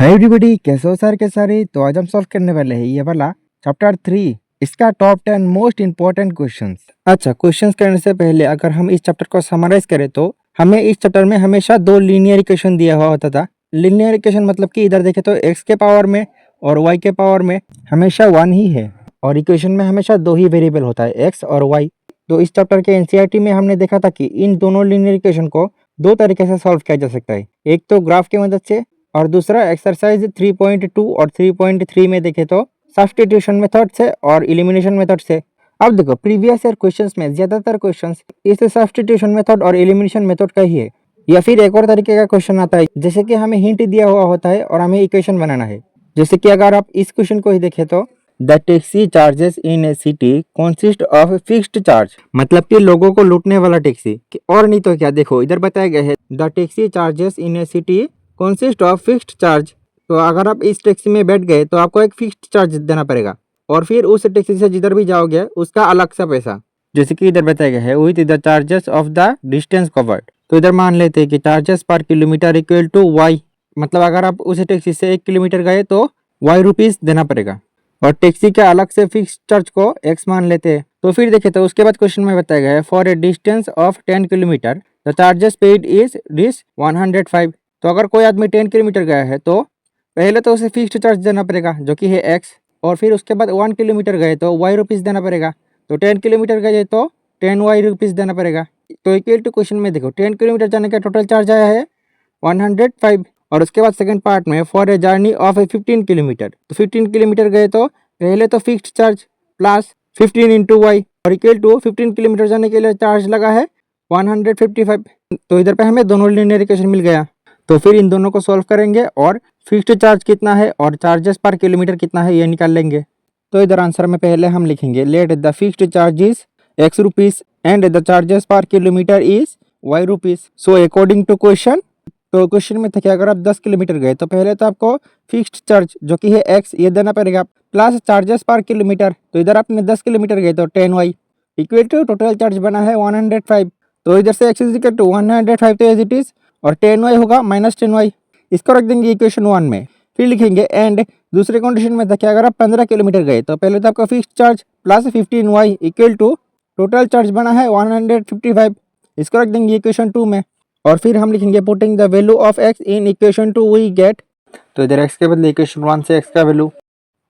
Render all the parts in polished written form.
Hi everybody, कैसे हो sir के सारे। तो आज हम सॉल्व करने वाले हैं ये वाला चैप्टर 3, इसका टॉप 10 मोस्ट इंपॉर्टेंट क्वेश्चंस। अच्छा, क्वेश्चंस करने से पहले अगर हम इस चैप्टर को समराइज करें तो हमें इस चैप्टर में हमेशा दो लीनियर इक्वेशन दिया हुआ होता था। लीनियर इक्वेशन मतलब कि इधर देखें तो x के पावर में और y के पावर में हमेशा 1 ही है और इक्वेशन में हमेशा दो ही वेरिएबल होता है, x और y। तो इस चैप्टर के एनसीईआरटी में हमने देखा था कि इन दोनों लीनियर इक्वेशन को दो तरीके से सॉल्व किया जा सकता है, एक तो ग्राफ की मदद से और दूसरा एक्सरसाइज 3.2 और 3.3 में देखें तो सब्स्टिट्यूशन मेथड से और एलिमिनेशन मेथड से। अब देखो, प्रीवियस ईयर क्वेश्चंस में ज्यादातर क्वेश्चंस इस सब्स्टिट्यूशन मेथड और एलिमिनेशन मेथड का ही है, या फिर एक और तरीके का क्वेश्चन आता है जैसे कि हमें हिंट दिया हुआ होता है और हमें इक्वेशन बनाना है। जैसे कि अगर आप इस क्वेश्चन को ही देखें तो the taxi charges in A city consist of fixed charge, मतलब कि लोगों को लूटने वाला टैक्सी, और नहीं तो क्या। देखो इधर बताया गया है the taxi charges in A city consist of fixed charge. तो अगर आप इस टैक्सी में बैठ गए तो आपको एक फिक्स्ड चार्ज देना पड़ेगा और फिर उस टैक्सी से जिधर भी जाओगे उसका अलग सा पैसा। जैसे कि इधर बताया गया है with the charges of the distance covered. तो इधर मान लेते हैं कि charges per kilometre equal to Y, मतलब अगर आप उस टैक्सी से 1 किलोमीटर गए तो वाई रुपीज देना पड़ेगा और टैक्सी के अलग से फिक्स चार्ज को एक्स मान लेते हैं। तो फिर देखें तो उसके बाद क्वेश्चन में बताया गया है for a distance of 10 kilometre the charges paid is this 105। तो अगर कोई आदमी 10 किलोमीटर गया है तो पहले तो उसे फिक्स्ड चार्ज देना पड़ेगा जो कि है एक्स, और फिर उसके बाद 1 किलोमीटर गए तो वाई रुपीज़ देना पड़ेगा। तो 10 किलोमीटर गए तो 10 वाई रुपीज़ देना पड़ेगा। तो इक्वल टू क्वेश्चन में देखो 10 किलोमीटर जाने का टोटल चार्ज आया है 105। और उसके बाद सेकंड पार्ट में for a journey of a 15 kilometre, तो 15 किलोमीटर गए तो पहले तो fixed charge plus 15 into y और इक्वल टू 15 किलोमीटर जाने के लिए चार्ज लगा है 155। तो इधर पे हमें दोनों लीनियर इक्वेशन मिल गया। तो फिर इन दोनों को सॉल्व करेंगे और फिक्स्ड चार्ज कितना है और चार्जेस पर किलोमीटर कितना है ये निकाल लेंगे। तो इधर आंसर में पहले हम लिखेंगे let the fixed charge is X rupees and the charges per kilometre is Y rupees. So according to question, तो क्वेश्चन में था कि अगर आप 10 किलोमीटर गए तो पहले तो आपको फिक्स्ड चार्ज जो कि है एक्स ये देना पड़ेगा प्लस चार्जेस पर किलोमीटर। तो इधर आपने 10 किलोमीटर गए तो 10 y equal to total charge बना है 105। तो इधर से एक्स इज इक्वल टू 105 तो एज इट इज और 10 वाई होगा माइनस 10 वाई, इसको रख देंगे इक्वेशन 1 में। फिर लिखेंगे एंड दूसरे कंडीशन में था कि अगर आप 15 किलोमीटर गए तो पहले तो आपका fixed charge plus 15 y equal to total charge बना है 155, इसको रख देंगे इक्वेशन 2 में। और फिर हम लिखेंगे putting the value of x in equation 2 we get, तो इधर एक्स के बदले इक्वेशन 1 से एक्स का value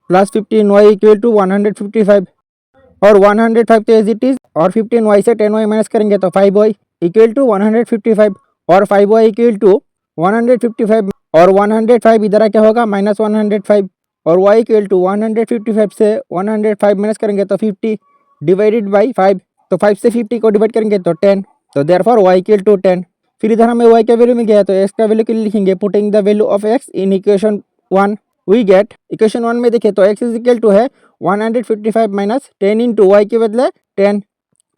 plus 15 y equal to 155 और 105 तो एज इट इज और 15 वाई से 10 वाई माइनस करेंगे तो 5 वाई इक्वल टू 155 और 5 वाई इक्वल टू 155 और 105 इधर क्या होगा माइनस 105 और y इक्वल टू 155 से 105 माइनस करेंगे तो 50 डिवाइडेड बाई 5, तो 5 से 50 को डिवाइड करेंगे तो 10, तो देयरफॉर y इक्वल टू 10। फिर इधर हमें y का वैल्यू मिल गया तो x का वैल्यू के लिए लिखेंगे putting the value of x in equation 1 we get. Equation 1 में देखें तो x इज इक्वल टू है 155 माइनस 10 इंटू वाई के बदले 10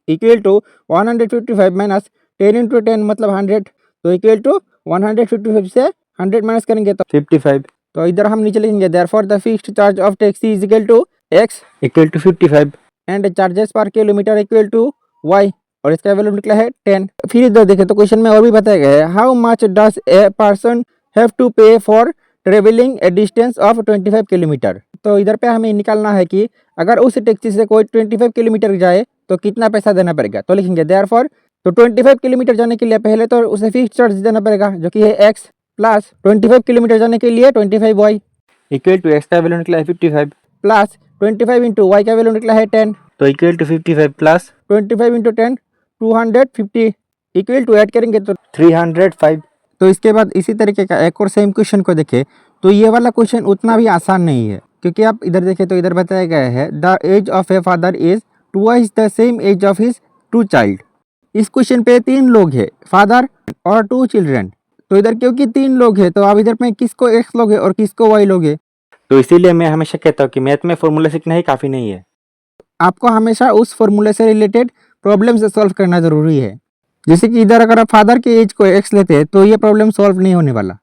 इक्वल टू 155 माइनस 10 इंटू 10 मतलब 100, तो इक्वल टू 155 से 100 माइनस करेंगे तो 55। तो इधर हम नीचे लिखेंगे therefore the fixed charge of taxi is equal to x equal to 55 and charges per kilometre equal to y और इसका वैल्यू निकला है 10। फिर इधर देखें तो क्वेश्चन में और भी बताया गया है how much does a person have to pay for travelling a distance of 25 kilometre. तो इधर पे हमें निकालना है कि अगर उस टैक्सी से कोई 25 किलोमीटर जाए तो कितना पैसा देना पड़ेगा। तो लिखेंगे देयरफॉर, तो 25 किलोमीटर जाने के लिए पहले तो उसे फिक्स्ड चार्ज देना पड़ेगा जो कि है x प्लस 25 किलोमीटर जाने के लिए 25 वाई इक्वल टू एक्स का वैल्यू निकला है 55 प्लस 25 इंटू वाई का वैल्यू निकला है 10, तो equal to 55 plus 25 into 10 250 equal to add करेंगे तो 305। तो इसके बाद इसी तरीके का एक और सेम क्वेश्चन को देखें तो ये वाला क्वेश्चन उतना भी आसान नहीं है, क्योंकि आप इधर देखें तो इधर बताया गया है the age of a father is twice the same age of his 2 child. इस क्वेश्चन पे 3 लोग हैं, फादर और 2 चिल्ड्रन। तो इधर क्योंकि 3 लोग हैं तो आप इधर में किसको x लोगे और किसको y लोगे। तो इसीलिए मैं हमेशा कहता हूँ कि मैथ में फॉर्मूला सीखना ही काफ़ी नहीं है, आपको हमेशा उस फॉर्मूले से रिलेटेड प्रॉब्लम से सॉल्व करना ज़रूरी है। जैसे कि इधर अगर आप फादर के एज को x लेते हैं तो ये प्रॉब्लम सॉल्व नहीं होने वाला।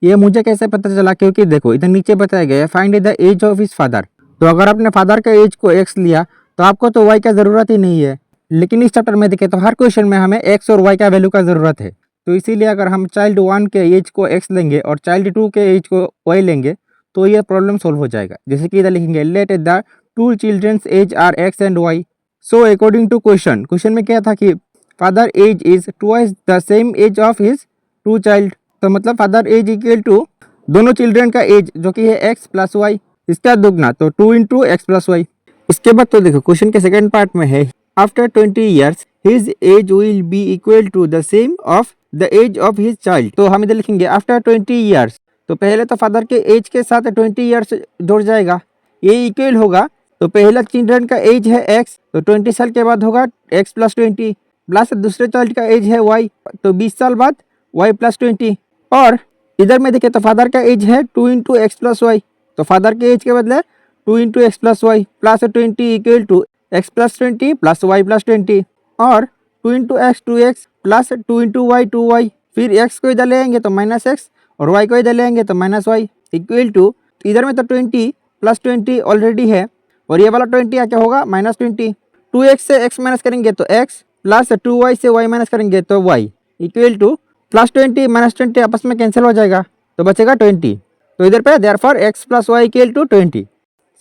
ये मुझे कैसे पता चला, क्योंकि देखो इधर नीचे बताया गया है find the age of his father. तो अगर आपने फादर का एज को x लिया तो आपको तो y का ज़रूरत ही नहीं है, लेकिन इस चैप्टर में देखें तो हर क्वेश्चन में हमें x और y का वैल्यू का ज़रूरत है। तो इसीलिए अगर हम चाइल्ड 1 के एज को x लेंगे और चाइल्ड 2 के एज को y लेंगे तो ये प्रॉब्लम सॉल्व हो जाएगा। जैसे कि इधर लिखेंगे let the two childrens age are x and y। So according to question में क्या था कि father age is twice the same age of his two child. तो मतलब फादर एज इक्वल टू दोनों चिल्ड्रन का एज जो कि है x प्लस वाई, इसका दुगना तो 2 इंटू एक्स प्लस वाई। उसके बाद तो देखो क्वेश्चन के सेकंड पार्ट में है after 20 years his age will be equal to the same of the age of his child. तो हम इधर लिखेंगे आफ्टर 20 ईयर्स, तो पहले तो फादर के एज के साथ 20 ईयर्स जुड़ जाएगा, ये इक्वल होगा। तो पहला चिल्ड्रन का एज है x, तो 20 साल के बाद होगा x प्लस 20 प्लस दूसरे चाइल्ड का एज है y, तो 20 साल बाद y प्लस 20। और इधर में देखें तो फादर का एज है 2 इंटू एक्स प्लस वाई, तो फादर के एज के बदले 2 into x plus y plus 20 equal to x plus 20 plus y plus 20 और 2 into x 2x plus 2 into y 2y। फिर x को इधर ले आएंगे तो माइनस एक्स और y को इधर ले आएंगे तो माइनस वाई इक्वल टू इधर में तो 20 प्लस 20 ऑलरेडी है और ये वाला 20 क्या होगा माइनस 20। 2x से x माइनस करेंगे तो x प्लस 2y से y माइनस करेंगे तो y equal two plus 20 minus 20 आपस में कैंसिल हो जाएगा तो बचेगा 20। तो इधर पे therefore x plus y equal to 20।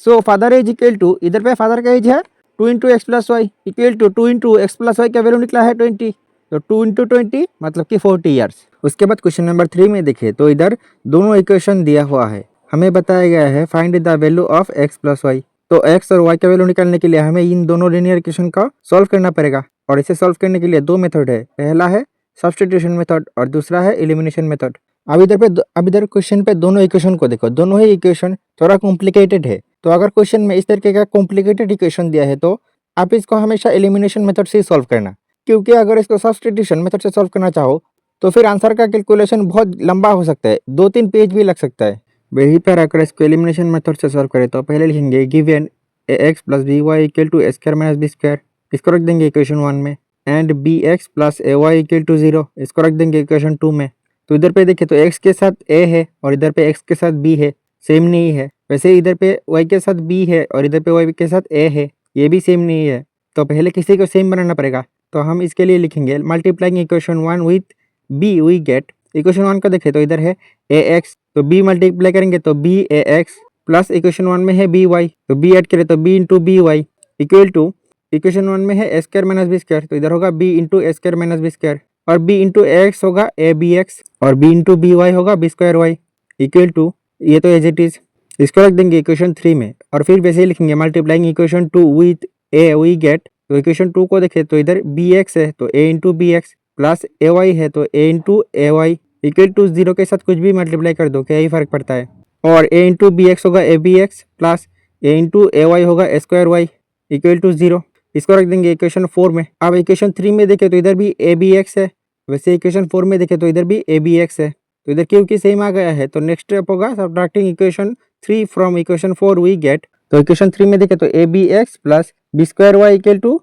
So father age equal to इधर पे फादर का एज है 2 into x plus y equal to 2 into x plus y का वैल्यू निकला है 20, तो 2 इंटू 20 मतलब कि 40 ईयर्स। उसके बाद क्वेश्चन नंबर 3 में देखें तो इधर दोनों इक्वेशन दिया हुआ है, हमें बताया गया है find the value of x plus y. तो एक्स और वाई का वैल्यू निकालने के लिए हमें इन दोनों लीनियर इक्वेशन का सॉल्व करना पड़ेगा और इसे सॉल्व करने के लिए दो मेथड है, पहला है सब्स्टिट्यूशन मेथड और दूसरा है एलिमिनेशन मेथड। अब इधर क्वेश्चन पे दोनों इक्वेशन को देखो, दोनों ही इक्वेशन थोड़ा कॉम्प्लिकेटेड है। तो अगर क्वेश्चन में इस तरीके का कॉम्प्लिकेटेड इक्वेशन दिया है तो आप इसको हमेशा एलिमिनेशन मेथड से सॉल्व करना, क्योंकि अगर इसको सब्स्टिट्यूशन मेथड से सॉल्व करना चाहो तो फिर आंसर का कैलकुलेशन बहुत लंबा हो सकता है, 2-3 पेज भी लग सकता है। वहीं पर अगर इसको एलिमिनेशन मेथड से सॉल्व करें तो पहले लिखेंगे given a x plus b y equal to a square minus B square, इसको रख देंगे इक्वेशन 1 में, and b x plus a y equal to 0, इसको रख देंगे इक्वेशन 2 में। तो इधर पे देखिए तो x के साथ a है और इधर पे x के साथ b है, सेम नहीं है। वैसे इधर पे y के साथ b है और इधर पे y के साथ a है, ये भी सेम नहीं है। तो पहले किसी को सेम बनाना पड़ेगा, तो हम इसके लिए लिखेंगे multiplying equation 1 with b we get equation 1 को देखें तो इधर है ax, तो b मल्टीप्लाई करेंगे तो b ax प्लस इक्वेशन 1 में है by, तो b ऐड करें तो b into b y equal to equation 1 में है a square minus B square, तो इधर होगा b इंटू ए स्क्वायर माइनस बी स्क्वायर और b इंटू एक्स होगा ए बी एक्स और b इंटू बी वाई होगा B square Y equal to, ये तो एज इट इज, इसको रख देंगे इक्वेशन 3 में। और फिर वैसे ही लिखेंगे multiplying equation 2 with a we get, तो इक्वेशन 2 को देखें तो इधर बी एक्स है तो a into b x plus a y है तो a into a y equal to 0 के साथ कुछ भी मल्टीप्लाई कर दो, क्या ही फर्क पड़ता है। और a इंटू बी एक्स होगा a B x plus a into a y होगा ए स्क्वायर वाई इक्वल टू 0, इसको रख देंगे इक्वेशन 4 में। अब इक्वेशन 3 में देखें तो इधर भी ए बी एक्स है, वैसे इक्वेशन 4 में देखें तो इधर भी ए बी एक्स है, तो इधर क्योंकि सेम आ गया है तो नेक्स्ट स्टेप होगा subtracting equation 3 from equation 4 we get, तो इक्वेशन 3 में देखें तो a B x plus b square Y equal to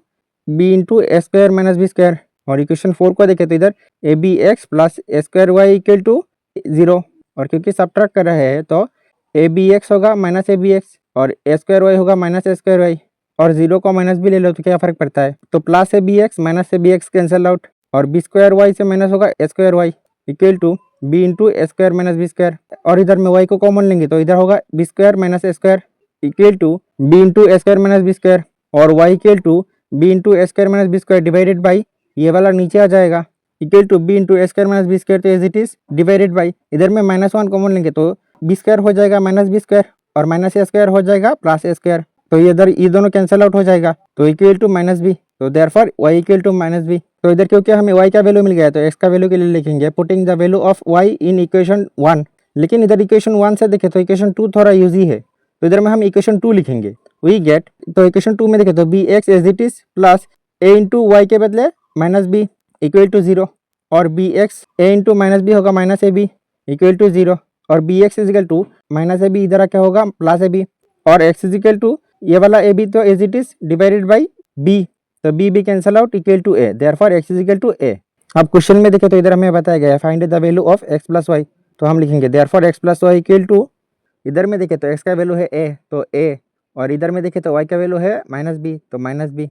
B into A square minus B square, और इक्वेशन 4 को देखें तो इधर a B x plus a square Y equal to 0, और क्योंकि सब्ट्रैक्ट कर रहे हैं तो ए बी एक्स होगा माइनस ए बी एक्स और ए स्क्वायर वाई होगा माइनस ए स्क्वायर वाई, और 0 को माइनस भी ले लो तो क्या फर्क पड़ता है, तो plus A B X minus A B X cancel out और बी स्क्वायर वाई से माइनस होगा ए square Y equal to B into A square minus B square, और इधर में वाई को कॉमन लेंगे तो इधर होगा B square minus A square equal to B into A square minus B square, और Y equal to B into A square minus B square divided by ये वाला नीचे आ जाएगा equal to B into A square minus B square, तो as it is divided by इधर में -1 common लेंगे तो बी स्क्वायर हो जाएगा माइनस बी स्क्वायर और माइनस ए स्क्वायर हो जाएगा प्लस ए स्क्वायर, तो इधर ये दोनों कैंसिल आउट हो जाएगा तो इक्वल टू माइनस बी, तो therefore y equal to minus b. तो इधर क्योंकि हमें y का वैल्यू मिल गया है तो x का वैल्यू के लिए लिखेंगे putting the value of y in equation 1, लेकिन इधर इक्वेशन 1 से देखें तो इक्वेशन 2 थोड़ा यूजी है, तो इधर में हम इक्वेशन 2 लिखेंगे वी गेट, तो इक्वेशन 2 में देखें तो b x as it is plus a into y के बदले माइनस बी इक्वल टू 0, और b x a into minus b होगा minus A b equal to 0, और b x is equal to minus A b इधर क्या होगा plus ए b, और x is equal to ये वाला ए बी तो as it is divided by b, तो बी भी cancel out equal to A, therefore X is equal to A. अब क्वेश्चन में देखें तो इधर हमें बताया गया है find the value of x plus y, तो हम लिखेंगे therefore x plus y equal to, इधर में देखें तो एक्स का वैल्यू है ए तो ए, और इधर में देखें तो वाई का वैल्यू है माइनस बी तो माइनस बी,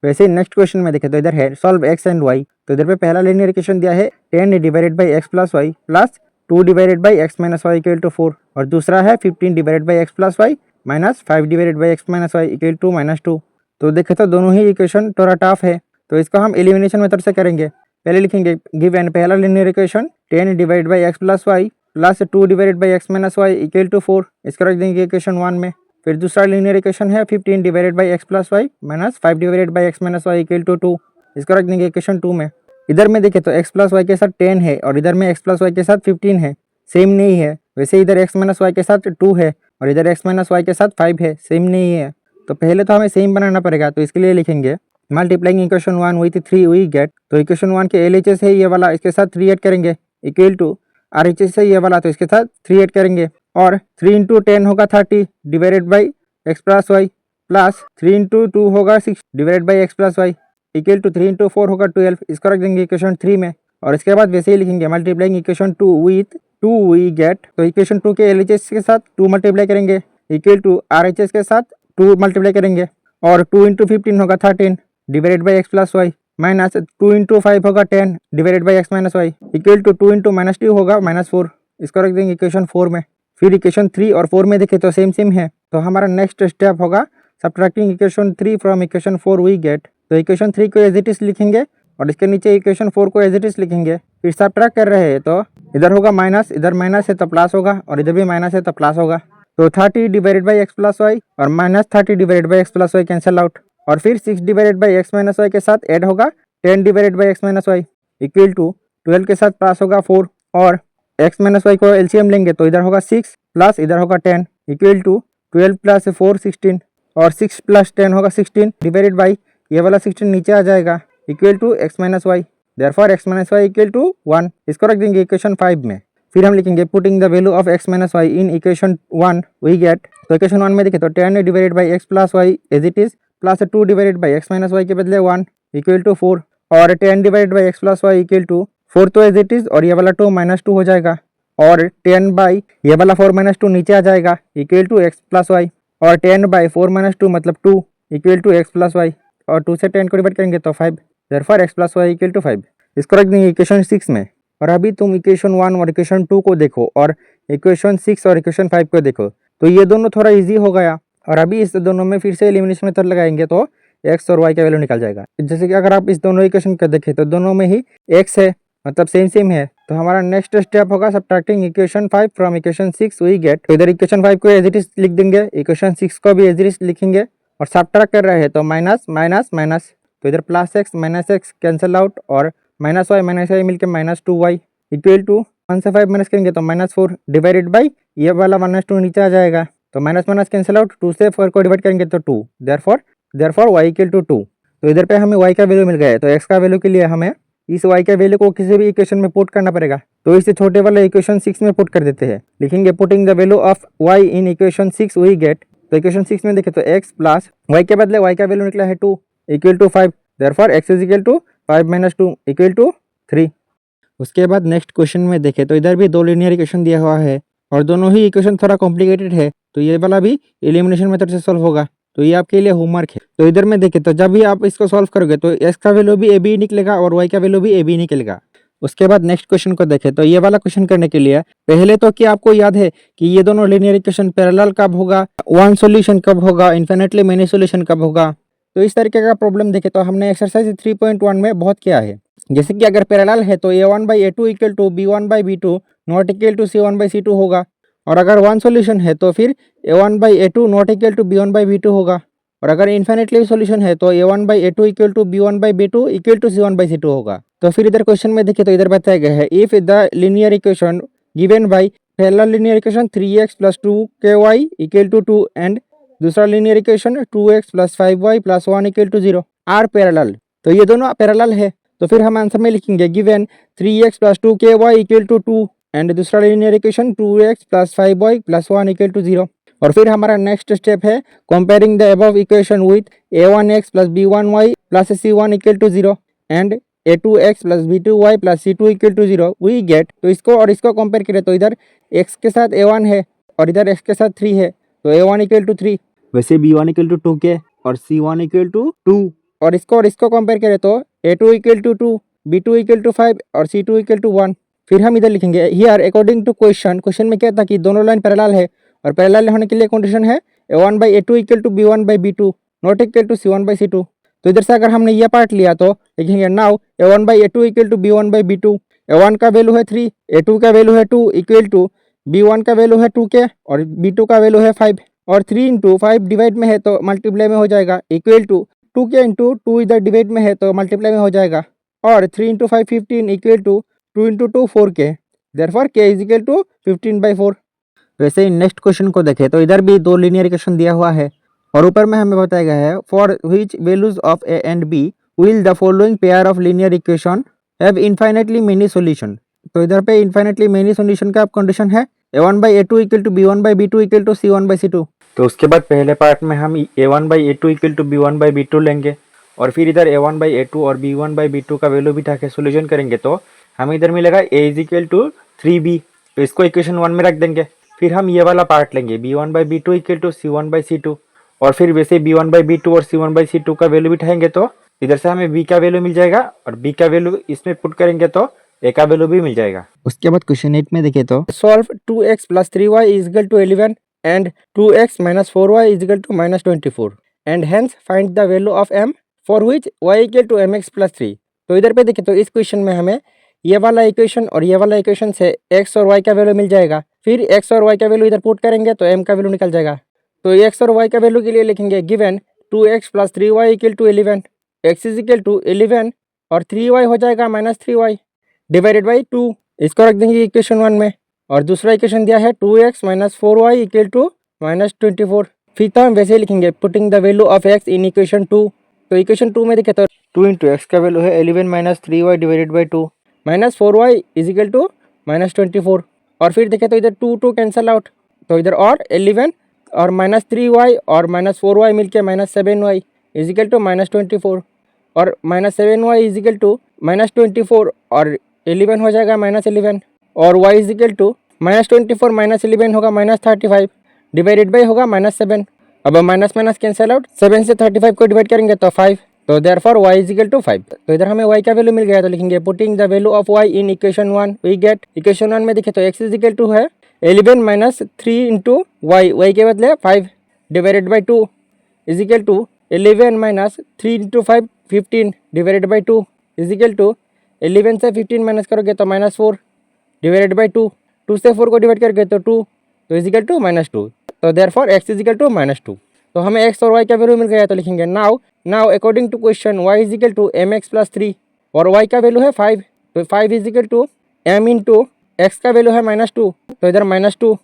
वैसे ही नेक्स्ट क्वेश्चन में देखें तो इधर है सॉल्व एक्स एंड वाई। तो इधर पे पहला लीनियर इक्वेशन दिया है 10 divided by x plus y plus 2 divided by x minus y equal to 4 और दूसरा है 15 divided by x plus y minus 5 divided by x minus y equal to -2। तो देखें तो दोनों ही इक्वेशन थोड़ा टफ है, तो इसको हम एलिमिनेशन मेथड से करेंगे। पहले लिखेंगे गिवन पहला linear equation 10 divided by x plus y plus 2 divided by x minus y equal to 4, इसको रख देंगे इक्वेशन 1 में। फिर दूसरा लीनियर इक्वेशन है 15 divided by x plus y minus 5 divided by x minus y equal to 2, इसको रख देंगे इक्वेशन 2 में। इधर में देखें तो एक्स प्लस वाई के साथ 10 है और इधर में एक्स प्लस वाई के साथ 15 है, सेम नहीं है। वैसे इधर एक्स माइनस वाई के साथ 2 है और इधर एक्स माइनस वाई के साथ 5 है, सेम नहीं है। तो पहले तो हमें सेम बनाना पड़ेगा, तो इसके लिए लिखेंगे multiplying equation 1 with 3 we get. तो इक्वेशन 1 के LHS है ये वाला, इसके साथ 3 ऐड करेंगे इक्वल टू RHS है ये वाला, तो इसके साथ 3 ऐड करेंगे और 3 इंटू 10 होगा 30 divided by x plus y plus 3 into 2 होगा 6 divided by x plus y equal to 3 into 4 होगा 12, इसको रख देंगे इक्वेशन 3 में। और इसके बाद वैसे ही लिखेंगे multiplying equation 2 with 2 we get. तो इक्वेशन 2 के LHS के साथ 2 मल्टीप्लाई करेंगे इक्वल टू RHS के साथ 2 मल्टीप्लाई करेंगे और 2 इंटू 15 होगा 13 divided by x plus y minus 2 into 5 होगा 10 divided by x minus y equal to 2 into -2 होगा -4, इसको रख देंगे इक्वेशन 4 में। फिर इक्वेशन 3 और 4 में देखें तो सेम है, तो हमारा नेक्स्ट स्टेप होगा subtracting equation 3 from equation 4 we get. तो इक्वेशन 3 को एज इट इज लिखेंगे और इसके नीचे इक्वेशन 4 को एज इट इज लिखेंगे। फिर सब्ट्रैक्ट कर रहे हैं तो इधर होगा माइनस, इधर माइनस है तो प्लस होगा और इधर भी माइनस है तो प्लस होगा। तो 30 divided by x plus y और -30 divided by x plus y cancel out और फिर 6 divided by x minus y के साथ ऐड होगा 10 divided by x minus y equal to 12 के साथ प्लस होगा 4 और एक्स माइनस वाई को LCM लेंगे तो इधर होगा 6 प्लस इधर होगा 10 इक्वल टू 12 प्लस 4 16 और 6 प्लस 10 होगा 16 डिवाइडेड बाई ये वाला 16 नीचे आ जाएगा equal to x minus y, therefore x minus y equal to 1, इसको रख देंगे इक्वेशन 5 में। फिर हम लिखेंगे putting the value of x minus y in equation 1 we get. तो इक्वेशन 1 में देखें तो 10 divided by x plus y as it is plus 2 divided by x minus y के बदले 1 इक्वल टू 4 और 10 divided by x plus y equal to 4 तो as it is और ये वाला 2 -2 हो जाएगा और 10 बाई ये वाला 4 -2 नीचे आ जाएगा equal to x plus y और 10 बाई 4 -2 मतलब 2 equal to x plus y और 2 से 10 को डिवाइड करेंगे तो 5, therefore x plus y equal to 5, इसको रख देंगे इक्वेशन 6 में। और अभी तुम इक्वेशन 1 और इक्वेशन 2 को देखो और इक्वेशन 6 और इक्वेशन 5 को देखो, तो ये दोनों थोड़ा इजी हो गया। और अभी इस दोनों में फिर से एलिमिनेशन मेथड लगाएंगे तो एक्स और वाई का वैल्यू निकल जाएगा। जैसे कि अगर आप इस दोनों इक्वेशन को देखें तो दोनों में ही एक्स है, मतलब सेम है। तो हमारा नेक्स्ट स्टेप होगा subtracting equation 5 from equation 6 we get. तो इधर इक्वेशन 5 को एज इट इज लिख देंगे, इक्वेशन 6 को भी एज इट इज लिखेंगे और सब्ट्रैक्ट कर रहे हैं तो माइनस माइनस माइनस, तो इधर plus x minus x cancel out और माइनस वाई मिलकर -2y इक्वल टू 1 से 5 माइनस करेंगे तो -4 डिवाइडेड बाई ये वाला -2 नीचे आ जाएगा तो माइनस माइनस कैंसिल आउट, 2 से 4 को डिवाइड करेंगे तो 2, देयरफॉर y इक्वल टू 2। तो इधर पे हमें y का वैल्यू मिल गया है, तो x का वैल्यू के लिए हमें इस y के वैल्यू को किसी भी इक्वेशन में पुट करना पड़ेगा। तो इसे छोटे वाले इक्वेशन 6 में पुट कर देते हैं। लिखेंगे putting the value of y in equation 6 we get. तो इक्वेशन 6 में देखें तो x प्लस y के बदले y का वैल्यू निकला है 2 equal to 5, therefore x is equal to 5 - 2 equal to 3। उसके बाद नेक्स्ट क्वेश्चन में देखें तो इधर भी 2 लीनियर इक्वेशन दिया हुआ है और दोनों ही इक्वेशन थोड़ा कॉम्प्लिकेटेड है, तो ये वाला भी एलिमिनेशन मेथड से सॉल्व होगा। तो ये आपके लिए होमवर्क है। तो इधर में देखें तो जब भी आप इसको सॉल्व करोगे तो x का वैल्यू भी a b निकलेगा और y का वैल्यू भी a b निकलेगा। उसके बाद नेक्स्ट क्वेश्चन को देखें तो ये वाला क्वेश्चन करने के लिए पहले तो क्या आपको याद है कि ये दोनों लीनियर इक्वेशन पैरेलल कब होगा, वन सॉल्यूशन कब होगा, इन्फिनिटली मेनी सॉल्यूशन कब होगा। तो इस तरीके का प्रॉब्लम देखें तो हमने एक्सरसाइज 3.1 में बहुत किया है। जैसे कि अगर पैरेलल है तो a1/a2 equal to b1/b2 not equal to c1/c2 होगा और अगर वन सॉल्यूशन है तो फिर a1/a2 not equal to b1/b2 होगा और अगर इन्फिनिटली सॉल्यूशन है तो a1/a2 equal to b1/b2 equal to c1/c2 होगा। तो फिर इधर क्वेश्चन में देखिए तो इधर बताया गया है if the linear equation given by पहला linear equation 3x + 2ky equal to 2 and दूसरा linear equation 2x + 5y + 1 equal to 0 are parallel. तो ये दोनों पैरेलल है, तो फिर हम आंसर में लिखेंगे given 3x + 2ky equal to 2 and दूसरा linear equation 2x + 5y + 1 equal to 0। और फिर हमारा नेक्स्ट स्टेप है comparing the above equation with a1x + b1y + c1 equal to 0 and a2x + b2y + c2 equal to 0 we get. तो इसको और इसको compare करें तो इधर x के साथ a1 है और इधर x के साथ 3 है तो a1 इक्वल टू 3, वैसे b1 इक्वल टू 2k और c1 इक्वल टू 2 और इसको कंपेयर करें तो A2 equal to 2, B2 equal to 5 और C2 इक्वल टू 1। फिर हम इधर लिखेंगे हियर अकॉर्डिंग टू क्वेश्चन में क्या था कि दोनों लाइन पैरेलल है और पैरेलल होने के लिए कंडीशन है A1 by A2 equal to B1 by B2 not equal to C1 by C2। तो इधर से अगर हमने ये पार्ट लिया तो लिखेंगे now A1 by A2 equal to B1 by B2। A1 का वैल्यू है 3, A2 का वैल्यू है 2 इक्वल टू B1 का वैल्यू है 2 के और B2 का वैल्यू है 5 और 3 इंटू 5 डिवाइड में है तो मल्टीप्लाई में हो जाएगा इक्वल टू 2 के इंटू 2 इधर डिवाइड में है तो मल्टीप्लाई में हो जाएगा और 3 इंटू 5 15 इक्वल टू 2 इंटू 2 4 के। Therefore k is equal to 15/4। वैसे ही नेक्स्ट क्वेश्चन को देखें तो इधर भी दो लीनियर इक्वेशन दिया हुआ है और ऊपर में हमें बताया गया है for which values of a and b will the following pair of linear equation have infinitely many solution. तो इधर पे इनफाइनाइटली मेनी सॉल्यूशन का कंडीशन है A1 by A2 equal to B1 by B2 equal to C1 by C2। तो उसके बाद पहले part में हम A1 by A2 equal to B1 by B2 लेंगे और फिर इधर A1 बाई A2 और B1 बाई B2 का वैल्यू बिठा के सोल्यूशन करेंगे तो हमें इधर मिलेगा A is equal to 3B। तो इसको इक्वेशन 1 में रख देंगे। फिर हम ये वाला पार्ट लेंगे B1 by B2 equal to C1 by C2 और फिर वैसे B1 बाई B2 और C1 बाई C2 का वैल्यू बिठाएंगे तो इधर से हमें B का वैल्यू मिल जाएगा और B का वैल्यू इसमें पुट करेंगे तो A का वैल्यू भी मिल जाएगा। उसके बाद क्वेश्चन 8 में देखें तो solve 2x plus 3y is equal to 11 and 2x minus 4y is equal to minus 24 and hence find the value of m for which y equal to mx plus 3। तो इधर पे देखें तो इस क्वेश्चन में हमें ये वाला इक्वेशन और ये वाला इक्वेशन से x और y का वैल्यू मिल जाएगा। फिर x और y का वैल्यू इधर पुट करेंगे तो m का वैल्यू निकल जाएगा। तो x और y का वैल्यू के लिए लिखेंगे given 2x plus 3y equal to 11, x is equal to 11 और 3y हो जाएगा माइनस 3y डिवाइडेड बाई 2। इसको रख देंगे इक्वेशन 1 में और दूसरा इक्वेशन दिया है 2x minus 4y equal to minus 24। फिर तो हम वैसे ही लिखेंगे putting the value of x in equation 2। तो इक्वेशन 2 में देखें तो 2 इंटू एक्स का वैल्यू है 11 minus 3y divided by 2 minus 4y is equal to minus 24 और फिर देखें तो इधर 2 कैंसल आउट तो इधर और 11 और माइनस 3y और माइनस 4y मिलके minus 7y is equal to minus 24 और minus 7y is equal to minus 24 और 11 हो जाएगा माइनस 11 और y is equal to minus 24 minus 11 होगा माइनस 35 डिवाइडेड बाई होगा माइनस 7। अब माइनस माइनस कैंसल आउट 7 से 35 को डिवाइड करेंगे तो 5 तो therefore y is equal to 5। तो इधर हमें y का वैल्यू मिल गया तो लिखेंगे putting the value of y in equation 1 we get equation 1 में देखें तो x इज इक्वल टू है 11 माइनस 3 इंटू y के बदले 5 divided by 2 is equal to 11 minus 3 into 5 15 divided by 2 is equal to 11 से 15 माइनस करोगे तो माइनस 4 डिवाइडेड बाई 2 2 से 4 को डिवाइड करके तो 2 तो इज इक्वल टू माइनस 2। तो therefore x is equal to minus 2। तो हमें x और y का वैल्यू मिल गया तो लिखेंगे now according to question y is equal to mx plus 3 और y का वैल्यू है 5 तो 5 is equal to m into x का वैल्यू है माइनस 2 तो इधर माइनस 2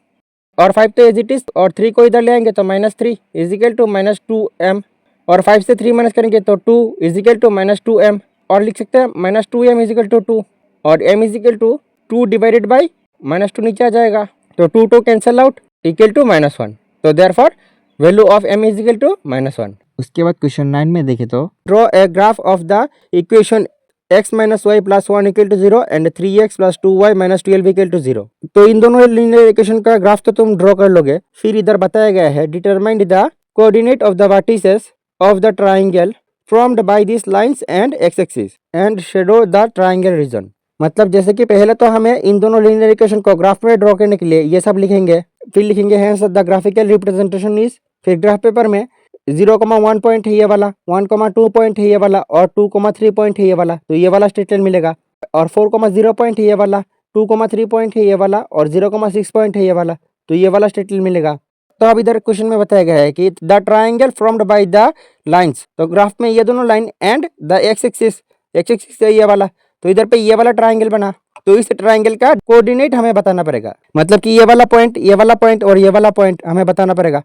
और 5 तो एज इट इज और 3 को इधर ले आएंगे तो minus 3 is equal to minus 2m और 5 से 3 माइनस करेंगे तो 2 is equal to minus 2m और लिख सकते हैं minus 2m is equal to 2 और m is equal to 2 divided by minus 2 नीचे आ जाएगा तो 2 cancel out equal to minus 1 तो therefore value of m is equal to minus 1। उसके बाद क्वेश्चन 9 में देखें तो draw a graph of the equation x minus y plus 1 equal to 0 and 3x plus 2y minus 12 equal to 0। तो इन दोनों linear equation का graph तो तुम ड्रॉ कर लोगे। फिर इधर बताया गया है determine the coordinate of the vertices of the triangle formed by these lines and x-axis and shadow the triangle region। मतलब जैसे कि पहले तो हमें इन दोनों लीनियर इक्वेशन को ग्राफ में ड्रॉ करने के लिए ये सब लिखेंगे। फिर लिखेंगे hence the graphical representation is, फिर ग्राफ पेपर में 0,1 पॉइंट है ये वाला, 1,2 पॉइंट है ये वाला और 2,3 पॉइंट है ये वाला, तो ये वाला स्ट्रेट लाइन मिलेगा। और 4,0 पॉइंट है ये वाला, 2,3 पॉइंट है ये वाला और 0,6 पॉइंट है ये वाला, तो ये वाला स्ट्रेट लाइन मिलेगा। तो अब इधर क्वेश्चन में बताया गया है कि the triangle formed by the lines, तो ग्राफ में ये दोनों line and the x axis है ये वाला, तो इधर पे ये वाला ट्राइंगल बना, तो इस ट्राइंगल का कोऑर्डिनेट हमें बताना पड़ेगा। मतलब कि ये वाला पॉइंट और ये वाला पॉइंट हमें बताना पड़ेगा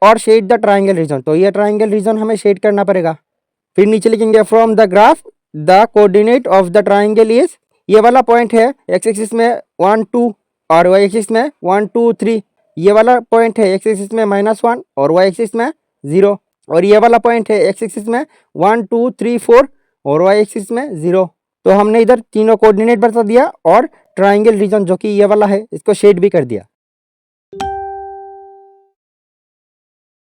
और शेड द ट्राइंगल रीजन, तो ये ट्राइंगल रीजन हमें शेड करना पड़ेगा। फिर नीचे लिखेंगे from the graph the coordinate of the triangle is, ये वाला पॉइंट है एक्स एक्सिस में 1 2 और वाई एक्सिस में 1 2 3, ये वाला पॉइंट है एक्स एक्सिस में -1 और वाई एक्सिस में 0, और ये वाला पॉइंट है एक्स एक्सिस में 1 2 3 4 और वाई एक्सिस में 0। तो हमने इधर तीनों कोऑर्डिनेट बता दिया और ट्राइंगल रीजन जो कि ये वाला है इसको शेड भी कर दिया।